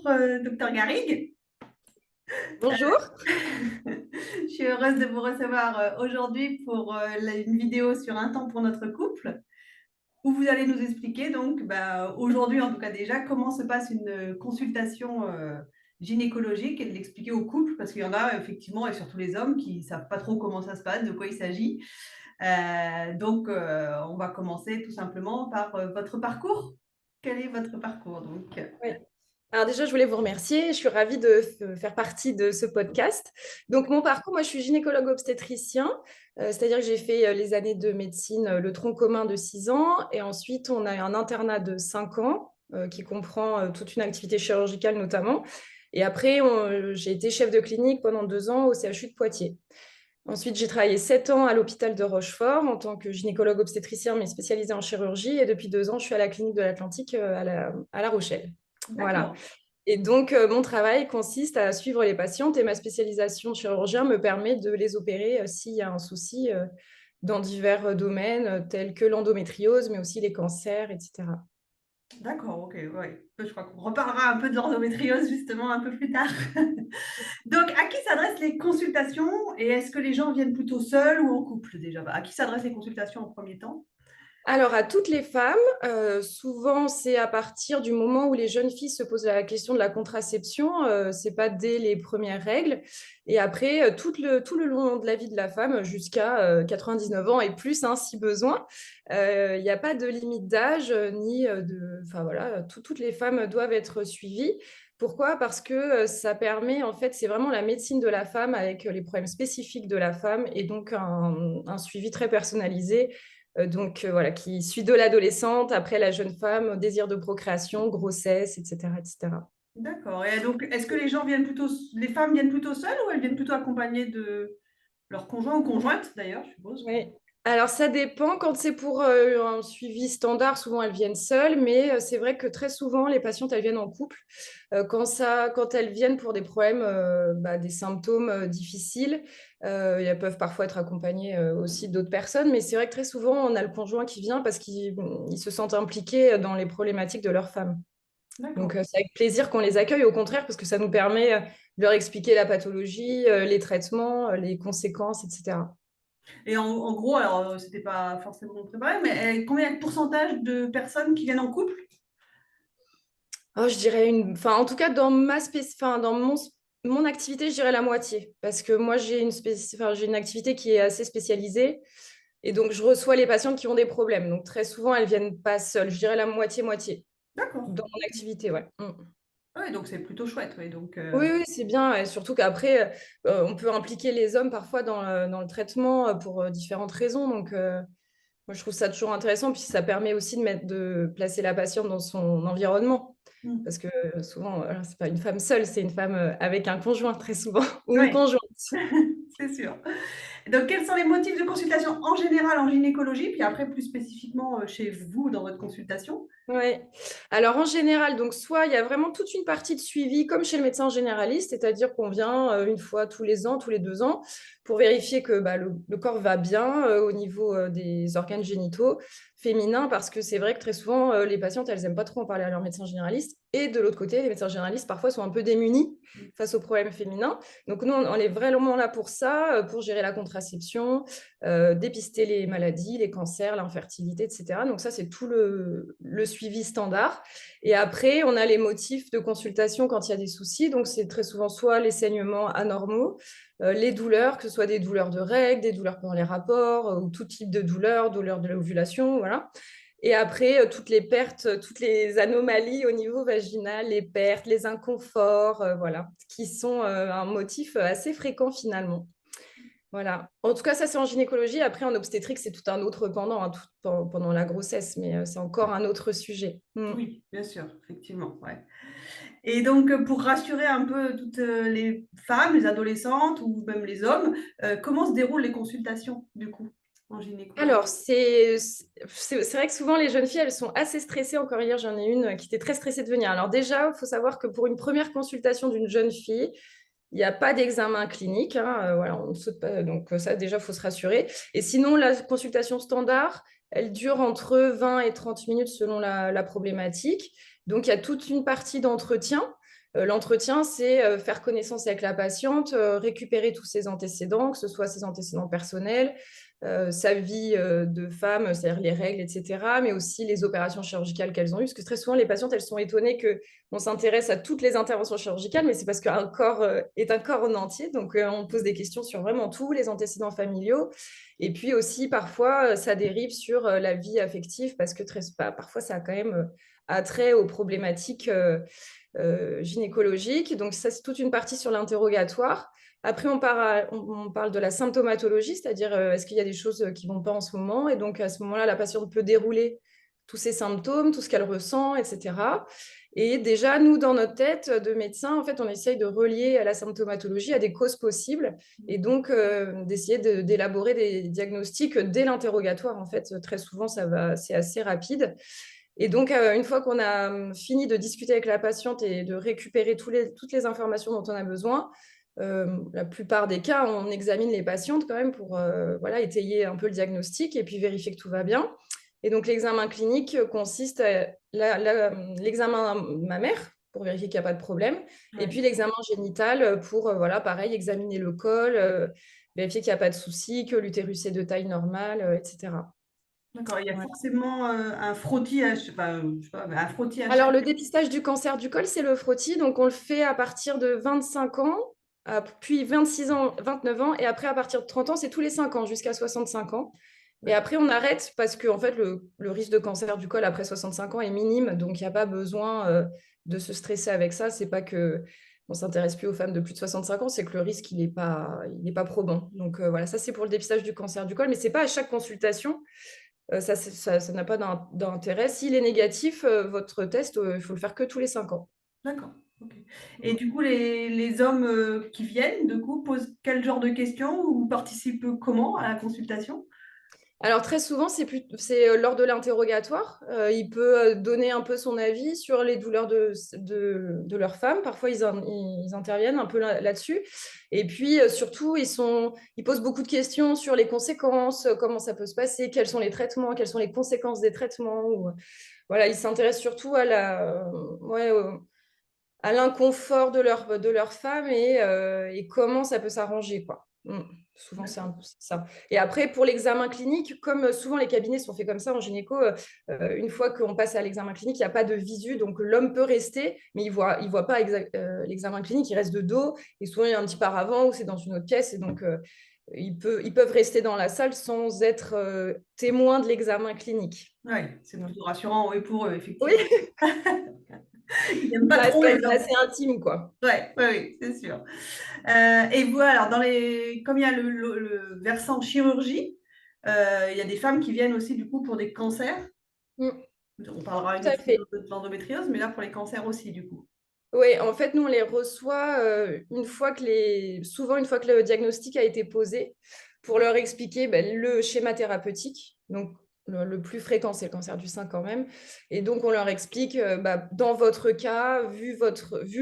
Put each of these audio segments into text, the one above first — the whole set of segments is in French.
Bonjour, docteur Garrigue. Bonjour. Je suis heureuse de vous recevoir aujourd'hui pour une vidéo sur un temps pour notre couple, où vous allez nous expliquer donc, aujourd'hui en tout cas déjà, comment se passe une consultation gynécologique et de l'expliquer au couple, parce qu'il y en a effectivement, et surtout les hommes, qui ne savent pas trop comment ça se passe, de quoi il s'agit. On va commencer tout simplement par votre parcours. Quel est votre parcours donc? Oui. Alors déjà, je voulais vous remercier. Je suis ravie de faire partie de ce podcast. Donc mon parcours, moi, je suis gynécologue obstétricien, c'est-à-dire que j'ai fait les années de médecine, le tronc commun de 6 ans, et ensuite on a un internat de 5 ans qui comprend toute une activité chirurgicale notamment. Et après, j'ai été chef de clinique pendant 2 ans au CHU de Poitiers. Ensuite, j'ai travaillé 7 ans à l'hôpital de Rochefort en tant que gynécologue obstétricien, mais spécialisée en chirurgie. Et depuis 2 ans, je suis à la clinique de l'Atlantique à La Rochelle. Voilà. D'accord. Et donc, mon travail consiste à suivre les patientes et ma spécialisation de chirurgien me permet de les opérer s'il y a un souci dans divers domaines tels que l'endométriose, mais aussi les cancers, etc. D'accord, ok, ouais. Je crois qu'on reparlera un peu de l'endométriose justement un peu plus tard. Donc, à qui s'adressent les consultations et est-ce que les gens viennent plutôt seuls ou en couple déjà? À qui s'adressent les consultations en premier temps? Alors, à toutes les femmes, souvent c'est à partir du moment où les jeunes filles se posent la question de la contraception, c'est pas dès les premières règles. Et après, tout le long de la vie de la femme, jusqu'à 99 ans et plus, hein, si besoin, il n'y a pas de limite d'âge, ni de. Enfin voilà, toutes les femmes doivent être suivies. Pourquoi? Parce que ça permet, en fait, c'est vraiment la médecine de la femme avec les problèmes spécifiques de la femme et donc un suivi très personnalisé voilà, qui suit de l'adolescente, après la jeune femme, désir de procréation, grossesse, etc., etc. D'accord. Et donc, est-ce que les femmes viennent plutôt seules ou elles viennent plutôt accompagnées de leur conjoint ou conjointe d'ailleurs, je suppose? Oui. Alors, ça dépend. Quand c'est pour un suivi standard, souvent elles viennent seules, mais c'est vrai que très souvent, les patientes, elles viennent en couple. Quand elles viennent pour des problèmes, des symptômes difficiles, elles peuvent parfois être accompagnées aussi d'autres personnes, mais c'est vrai que très souvent, on a le conjoint qui vient parce qu'ils se sentent impliqués dans les problématiques de leur femme. Donc, D'accord. c'est avec plaisir qu'on les accueille, au contraire, parce que ça nous permet de leur expliquer la pathologie, les traitements, les conséquences, etc. Et en gros, alors, c'était pas forcément préparé, mais combien il y a de pourcentage de personnes qui viennent en couple? Oh, je dirais enfin, en tout cas, dans mon activité, je dirais la moitié. Parce que moi, j'ai une activité qui est assez spécialisée. Et donc, je reçois les patientes qui ont des problèmes. Donc, très souvent, elles viennent pas seules. Je dirais la moitié-moitié D'accord. dans mon activité, ouais. Mm. Oui, donc c'est plutôt chouette. Oui, donc, Oui, oui, c'est bien. Et surtout qu'après, on peut impliquer les hommes parfois dans le traitement pour différentes raisons. Donc, moi, je trouve ça toujours intéressant. Puis, ça permet aussi de placer la patiente dans son environnement. hmm. Parce que souvent, voilà, c'est pas une femme seule, c'est une femme avec un conjoint très souvent, ou une Oui, conjointe. c'est sûr. Donc, quels sont les motifs de consultation en général en gynécologie, puis après plus spécifiquement chez vous dans votre consultation? Oui. Alors en général, donc soit il y a vraiment toute une partie de suivi comme chez le médecin généraliste, c'est-à-dire qu'on vient une fois tous les ans, tous les 2 ans, pour vérifier que le corps va bien au niveau des organes génitaux féminins, parce que c'est vrai que très souvent les patientes, elles n'aiment pas trop en parler à leur médecin généraliste. Et de l'autre côté, les médecins généralistes parfois sont un peu démunis face aux problèmes féminins. Donc nous, on est vraiment là pour ça, pour gérer la contraception, dépister les maladies, les cancers, l'infertilité, etc. Donc ça, c'est tout le suivi standard. Et après, on a les motifs de consultation quand il y a des soucis. Donc c'est très souvent soit les saignements anormaux, les douleurs, que ce soit des douleurs de règles, des douleurs pendant les rapports, ou tout type de douleurs de l'ovulation, voilà. Et après, toutes les pertes, toutes les anomalies au niveau vaginal, les pertes, les inconforts, voilà, qui sont un motif assez fréquent finalement. Voilà. En tout cas, ça, c'est en gynécologie. Après, en obstétrique, c'est tout un autre pendant, hein, pendant la grossesse, mais c'est encore un autre sujet. Mm. Oui, bien sûr, effectivement. Ouais. Et donc, pour rassurer un peu toutes les femmes, les adolescentes ou même les hommes, comment se déroulent les consultations, du coup, en gynéco? Alors, c'est vrai que souvent, les jeunes filles, elles sont assez stressées. Encore hier, j'en ai une qui était très stressée de venir. Alors déjà, il faut savoir que pour une première consultation d'une jeune fille, il n'y a pas d'examen clinique, hein, voilà, on ne saute pas, donc ça, déjà, il faut se rassurer. Et sinon, la consultation standard, elle dure entre 20 et 30 minutes selon la problématique. Donc, il y a toute une partie d'entretien. L'entretien, c'est faire connaissance avec la patiente, récupérer tous ses antécédents, que ce soit ses antécédents personnels, sa vie de femme, c'est-à-dire les règles, etc., mais aussi les opérations chirurgicales qu'elles ont eues. Parce que très souvent, les patientes, elles sont étonnées qu'on s'intéresse à toutes les interventions chirurgicales, mais c'est parce qu'un corps est un corps en entier. Donc, on pose des questions sur vraiment tous les antécédents familiaux. Et puis aussi, parfois, ça dérive sur la vie affective, parce que parfois, ça a quand même attrait aux problématiques gynécologiques. Donc, ça, c'est toute une partie sur l'interrogatoire. Après, on parle de la symptomatologie, c'est-à-dire est-ce qu'il y a des choses qui ne vont pas en ce moment. Et donc, à ce moment-là, la patiente peut dérouler tous ses symptômes, tout ce qu'elle ressent, etc. Et déjà, nous, dans notre tête de médecin, en fait, on essaye de relier à la symptomatologie à des causes possibles et donc d'essayer d'élaborer des diagnostics dès l'interrogatoire. En fait, très souvent, c'est assez rapide. Et donc, une fois qu'on a fini de discuter avec la patiente et de récupérer toutes les informations dont on a besoin, la plupart des cas, on examine les patientes quand même pour voilà, étayer un peu le diagnostic et puis vérifier que tout va bien. Et donc, l'examen clinique consiste à l'examen mammaire pour vérifier qu'il n'y a pas de problème. Ouais. Et puis, l'examen génital pour, voilà, pareil, examiner le col, vérifier qu'il n'y a pas de souci, que l'utérus est de taille normale, etc. D'accord, il y a Voilà. forcément un frottis, enfin, je sais pas, un frottis à Alors, chaque. le dépistage du cancer du col, c'est le frottis. Donc, on le fait à partir de 25 ans, puis 26 ans, 29 ans. Et après, à partir de 30 ans, c'est tous les 5 ans, jusqu'à 65 ans. Et après, on arrête parce que en fait, le risque de cancer du col après 65 ans est minime. Donc, il n'y a pas besoin de se stresser avec ça. C'est pas que on s'intéresse plus aux femmes de plus de 65 ans, c'est que le risque, il est pas probant. Donc, voilà, ça, c'est pour le dépistage du cancer du col. Mais ce n'est pas à chaque consultation. Ça n'a pas d'intérêt. S'il est négatif, votre test, il faut le faire que tous les 5 ans. D'accord. Ok. Et du coup, les hommes qui viennent, du coup, posent quel genre de questions ou participent comment à la consultation? Alors très souvent, c'est lors de l'interrogatoire. Il peut donner un peu son avis sur les douleurs de leur femme. Parfois, ils interviennent un peu là-dessus. Et puis, surtout, ils posent beaucoup de questions sur les conséquences, comment ça peut se passer, quels sont les traitements, quelles sont les conséquences des traitements. Voilà, ils s'intéressent surtout ouais, à l'inconfort de leur femme et comment ça peut s'arranger, quoi. Souvent, c'est un D'accord. peu ça. Et après, pour l'examen clinique, comme souvent les cabinets sont faits comme ça en gynéco, une fois qu'on passe à l'examen clinique, il n'y a pas de visu, donc l'homme peut rester, mais il voit pas l'examen clinique, il reste de dos, et souvent il y a un petit paravent ou c'est dans une autre pièce, et donc ils peuvent rester dans la salle sans être témoins de l'examen clinique. Oui, c'est Voilà. plutôt rassurant, oui, pour eux, Oui, effectivement. Ils n'aiment pas ça reste trop quand les même hommes. assez intime, quoi. Oui, oui, oui, c'est sûr. Et voilà, alors comme il y a le versant chirurgie, il y a des femmes qui viennent aussi du coup pour des cancers. Mm, On parlera une tout à autre fois fait. de l'endométriose, mais là pour les cancers aussi du coup. Oui, en fait, nous, on les reçoit souvent une fois que le diagnostic a été posé pour leur expliquer ben, le schéma thérapeutique. Donc, le plus fréquent, c'est le cancer du sein quand même. Et donc, on leur explique, dans votre cas, vu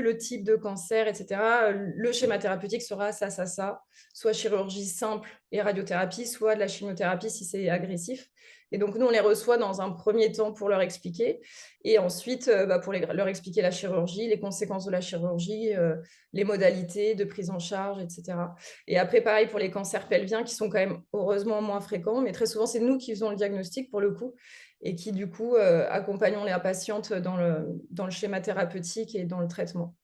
le type de cancer, etc., le schéma thérapeutique sera ça, ça, ça. Soit chirurgie simple et radiothérapie, soit de la chimiothérapie si c'est agressif. Et donc, nous, on les reçoit dans un premier temps pour leur expliquer. Et ensuite, pour leur expliquer la chirurgie, les conséquences de la chirurgie, les modalités de prise en charge, etc. Et après, pareil pour les cancers pelviens qui sont quand même heureusement moins fréquents, mais très souvent, c'est nous qui faisons le diagnostic pour le coup et qui, du coup, accompagnons les patientes dans le schéma thérapeutique et dans le traitement.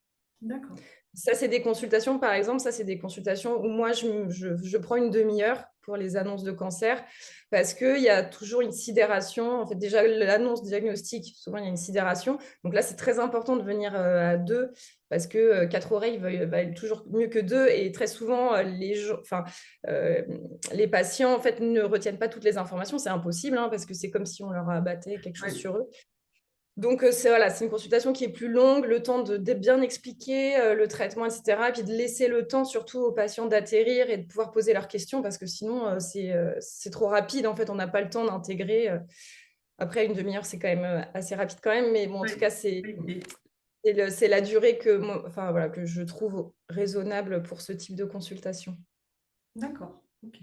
D'accord. Ça, c'est des consultations, par exemple, ça, c'est des consultations où moi, je prends une demi-heure pour les annonces de cancer parce qu'il y a toujours une sidération. En fait, déjà, l'annonce diagnostique, souvent, il y a une sidération. Donc là, c'est très important de venir à deux parce que quatre oreilles va être toujours mieux que deux. Et très souvent, les patients, en fait, ne retiennent pas toutes les informations. C'est impossible hein, parce que c'est comme si on leur abattait quelque chose Oui. sur eux. Donc, c'est une consultation qui est plus longue, le temps de bien expliquer le traitement, etc. Et puis de laisser le temps surtout aux patients d'atterrir et de pouvoir poser leurs questions parce que sinon, c'est trop rapide. En fait, on n'a pas le temps d'intégrer. Après, une demi-heure, c'est quand même assez rapide quand même. Mais bon, en tout Oui. cas, c'est Oui. c'est la durée que je trouve raisonnable pour ce type de consultation. D'accord. Ok.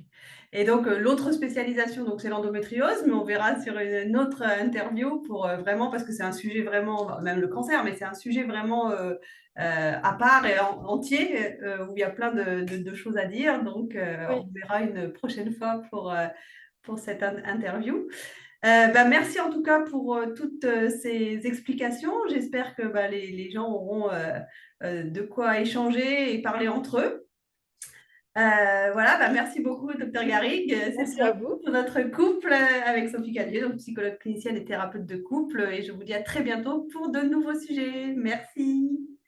Et donc, l'autre spécialisation, donc, c'est l'endométriose, mais on verra sur une autre interview pour vraiment, parce que c'est un sujet vraiment, même le cancer, mais c'est un sujet vraiment à part et entier, où il y a plein de choses à dire. Donc, Oui. on verra une prochaine fois pour cette interview. Merci en tout cas pour toutes ces explications. J'espère que les gens auront de quoi échanger et parler entre eux. Voilà, merci beaucoup, docteur Garrigue. C'était Merci à vous. pour notre couple avec Sophie Cadieux, donc psychologue clinicienne et thérapeute de couple. Et je vous dis à très bientôt pour de nouveaux sujets. Merci.